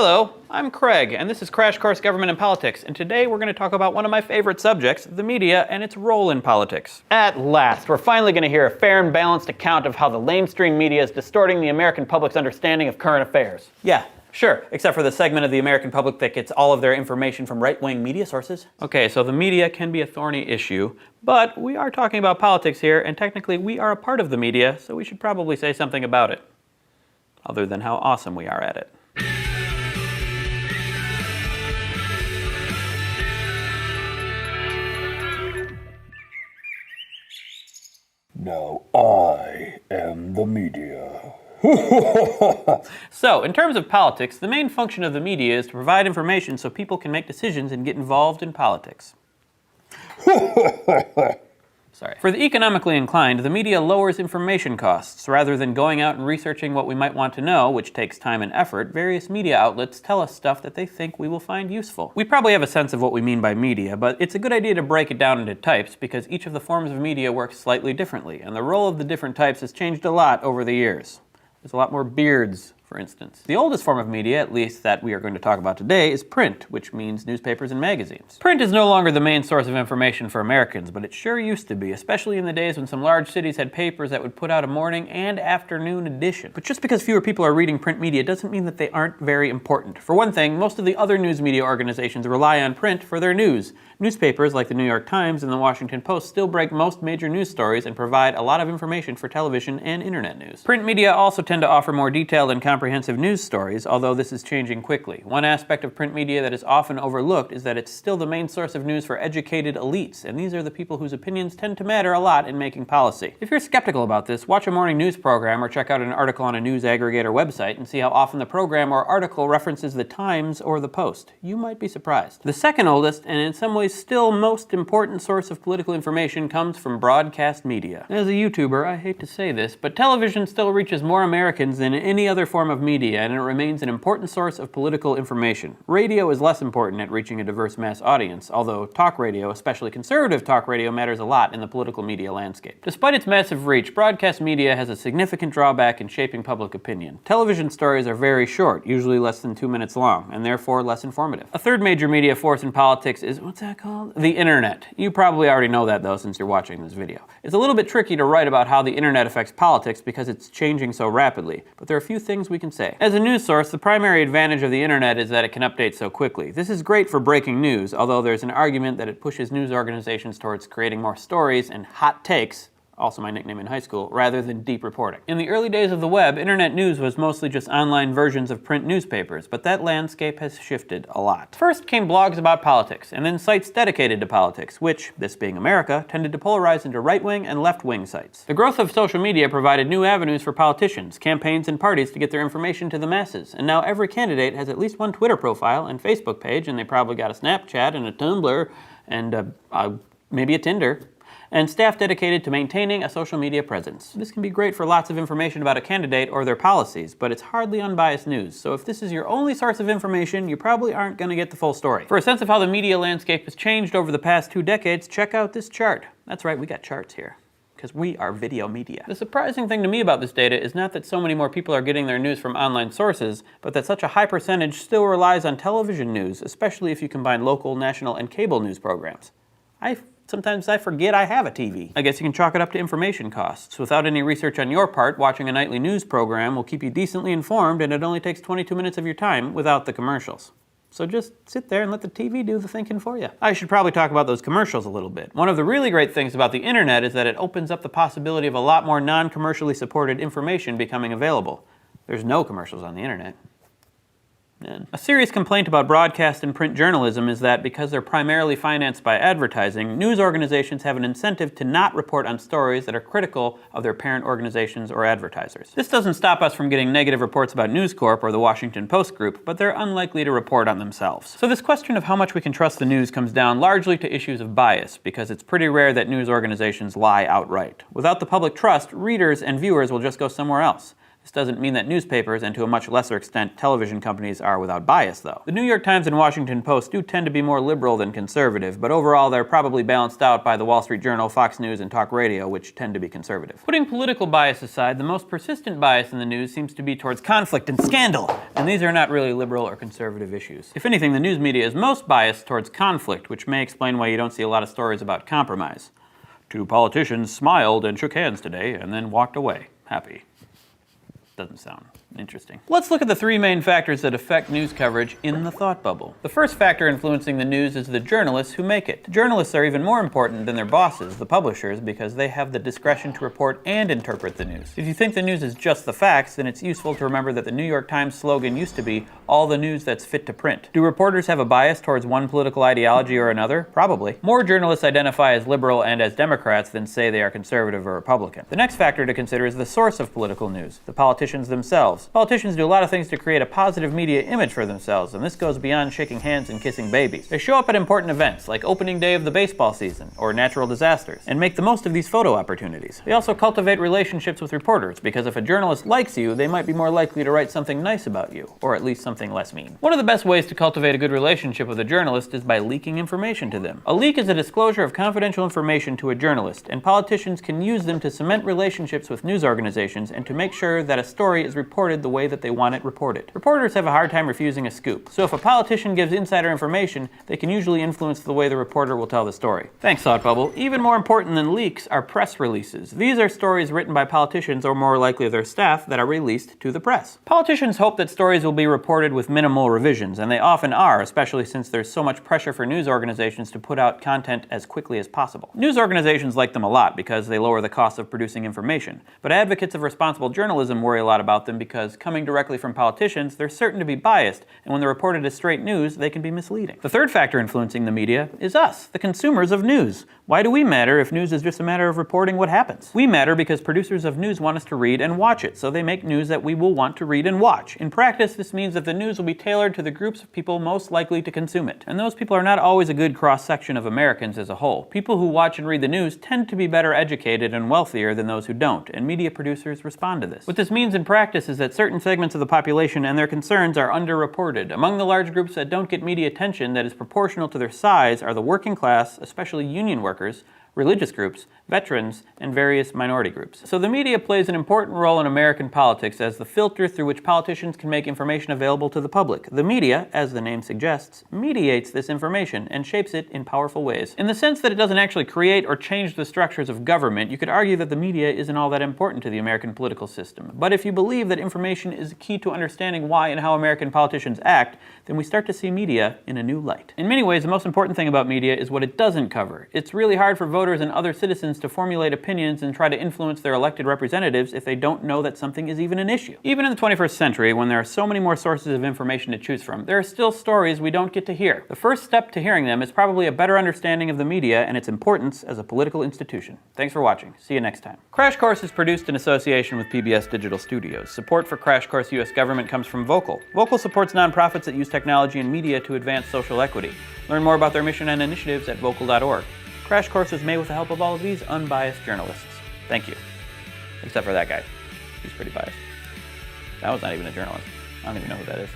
Hello, I'm Craig, and this is Crash Course Government and Politics, and today we're going to talk about one of my favorite subjects, the media and its role in politics. At last, we're finally going to hear a fair and balanced account of how the lamestream media is distorting the American public's understanding of current affairs. Yeah, sure, except for the segment of the American public that gets all of their information from right-wing media sources. Okay, so the media can be a thorny issue, but we are talking about politics here, and technically we are a part of the media, so we should probably say something about it. Other than how awesome we are at it. Now I am the media. So, in terms of politics, the main function of the media is to provide information so people can make decisions and get involved in politics. Sorry. For the economically inclined, the media lowers information costs. Rather than going out and researching what we might want to know, which takes time and effort, various media outlets tell us stuff that they think we will find useful. We probably have a sense of what we mean by media, but it's a good idea to break it down into types because each of the forms of media works slightly differently, and the role of the different types has changed a lot over the years. There's a lot more beards, for instance. The oldest form of media, at least that we are going to talk about today, is print, which means newspapers and magazines. Print is no longer the main source of information for Americans, but it sure used to be, especially in the days when some large cities had papers that would put out a morning and afternoon edition. But just because fewer people are reading print media doesn't mean that they aren't very important. For one thing, most of the other news media organizations rely on print for their news. Newspapers like the New York Times and the Washington Post still break most major news stories and provide a lot of information for television and internet news. Print media also tend to offer more detailed and comprehensive news stories, although this is changing quickly. One aspect of print media that is often overlooked is that it's still the main source of news for educated elites, and these are the people whose opinions tend to matter a lot in making policy. If you're skeptical about this, watch a morning news program or check out an article on a news aggregator website and see how often the program or article references the Times or the Post. You might be surprised. The second oldest, and in some ways still most important source of political information comes from broadcast media. As a YouTuber, I hate to say this, but television still reaches more Americans than any other form of media, and it remains an important source of political information. Radio is less important at reaching a diverse mass audience, although talk radio, especially conservative talk radio, matters a lot in the political media landscape. Despite its massive reach, broadcast media has a significant drawback in shaping public opinion. Television stories are very short, usually less than 2 minutes long, and therefore less informative. A third major media force in politics is, what's that called? The internet. You probably already know that though since you're watching this video. It's a little bit tricky to write about how the internet affects politics because it's changing so rapidly, but there are a few things we can say. As a news source, the primary advantage of the internet is that it can update so quickly. This is great for breaking news, although there's an argument that it pushes news organizations towards creating more stories and hot takes, also my nickname in high school, rather than deep reporting. In the early days of the web, internet news was mostly just online versions of print newspapers, but that landscape has shifted a lot. First came blogs about politics, and then sites dedicated to politics, which, this being America, tended to polarize into right-wing and left-wing sites. The growth of social media provided new avenues for politicians, campaigns, and parties to get their information to the masses, and now every candidate has at least one Twitter profile and Facebook page, and they probably got a Snapchat and a Tumblr, and maybe a Tinder, and staff dedicated to maintaining a social media presence. This can be great for lots of information about a candidate or their policies, but it's hardly unbiased news, so if this is your only source of information, you probably aren't going to get the full story. For a sense of how the media landscape has changed over the past 2 decades, check out this chart. That's right, we got charts here, because we are video media. The surprising thing to me about this data is not that so many more people are getting their news from online sources, but that such a high percentage still relies on television news, especially if you combine local, national, and cable news programs. Sometimes I forget I have a TV. I guess you can chalk it up to information costs. Without any research on your part, watching a nightly news program will keep you decently informed, and it only takes 22 minutes of your time without the commercials. So just sit there and let the TV do the thinking for you. I should probably talk about those commercials a little bit. One of the really great things about the internet is that it opens up the possibility of a lot more non-commercially supported information becoming available. There's no commercials on the internet. A serious complaint about broadcast and print journalism is that because they're primarily financed by advertising, news organizations have an incentive to not report on stories that are critical of their parent organizations or advertisers. This doesn't stop us from getting negative reports about News Corp or the Washington Post Group, but they're unlikely to report on themselves. So this question of how much we can trust the news comes down largely to issues of bias, because it's pretty rare that news organizations lie outright. Without the public trust, readers and viewers will just go somewhere else. This doesn't mean that newspapers, and to a much lesser extent television companies, are without bias, though. The New York Times and Washington Post do tend to be more liberal than conservative, but overall they're probably balanced out by the Wall Street Journal, Fox News, and Talk Radio, which tend to be conservative. Putting political bias aside, the most persistent bias in the news seems to be towards conflict and scandal, and these are not really liberal or conservative issues. If anything, the news media is most biased towards conflict, which may explain why you don't see a lot of stories about compromise. Two politicians smiled and shook hands today, and then walked away, happy. Doesn't sound interesting. Let's look at the three main factors that affect news coverage in the thought bubble. The first factor influencing the news is the journalists who make it. Journalists are even more important than their bosses, the publishers, because they have the discretion to report and interpret the news. If you think the news is just the facts, then it's useful to remember that the New York Times slogan used to be, "All the news that's fit to print." Do reporters have a bias towards one political ideology or another? Probably. More journalists identify as liberal and as Democrats than say they are conservative or Republican. The next factor to consider is the source of political news, the politicians themselves. Politicians do a lot of things to create a positive media image for themselves, and this goes beyond shaking hands and kissing babies. They show up at important events, like opening day of the baseball season, or natural disasters, and make the most of these photo opportunities. They also cultivate relationships with reporters, because if a journalist likes you, they might be more likely to write something nice about you, or at least something less mean. One of the best ways to cultivate a good relationship with a journalist is by leaking information to them. A leak is a disclosure of confidential information to a journalist, and politicians can use them to cement relationships with news organizations and to make sure that a story is reported the way that they want it reported. Reporters have a hard time refusing a scoop, so if a politician gives insider information, they can usually influence the way the reporter will tell the story. Thanks, Thought Bubble. Even more important than leaks are press releases. These are stories written by politicians, or more likely their staff, that are released to the press. Politicians hope that stories will be reported with minimal revisions, and they often are, especially since there's so much pressure for news organizations to put out content as quickly as possible. News organizations like them a lot because they lower the cost of producing information, but advocates of responsible journalism worry a lot about them because, coming directly from politicians, they're certain to be biased, and when they're reported as straight news, they can be misleading. The third factor influencing the media is us, the consumers of news. Why do we matter if news is just a matter of reporting what happens? We matter because producers of news want us to read and watch it, so they make news that we will want to read and watch. In practice, this means that the news will be tailored to the groups of people most likely to consume it. And those people are not always a good cross-section of Americans as a whole. People who watch and read the news tend to be better educated and wealthier than those who don't, and media producers respond to this. What this means in practice is that certain segments of the population and their concerns are underreported. Among the large groups that don't get media attention that is proportional to their size are the working class, especially union workers, religious groups, veterans, and various minority groups. So the media plays an important role in American politics as the filter through which politicians can make information available to the public. The media, as the name suggests, mediates this information and shapes it in powerful ways. In the sense that it doesn't actually create or change the structures of government, you could argue that the media isn't all that important to the American political system. But if you believe that information is key to understanding why and how American politicians act, then we start to see media in a new light. In many ways, the most important thing about media is what it doesn't cover. It's really hard for voters and other citizens to formulate opinions and try to influence their elected representatives if they don't know that something is even an issue. Even in the 21st century, when there are so many more sources of information to choose from, there are still stories we don't get to hear. The first step to hearing them is probably a better understanding of the media and its importance as a political institution. Thanks for watching. See you next time. Crash Course is produced in association with PBS Digital Studios. Support for Crash Course U.S. government comes from Vocal. Vocal supports nonprofits that use technology and media to advance social equity. Learn more about their mission and initiatives at vocal.org. Crash Course is made with the help of all of these unbiased journalists. Thank you. Except for that guy. He's pretty biased. That was not even a journalist. I don't even know who that is.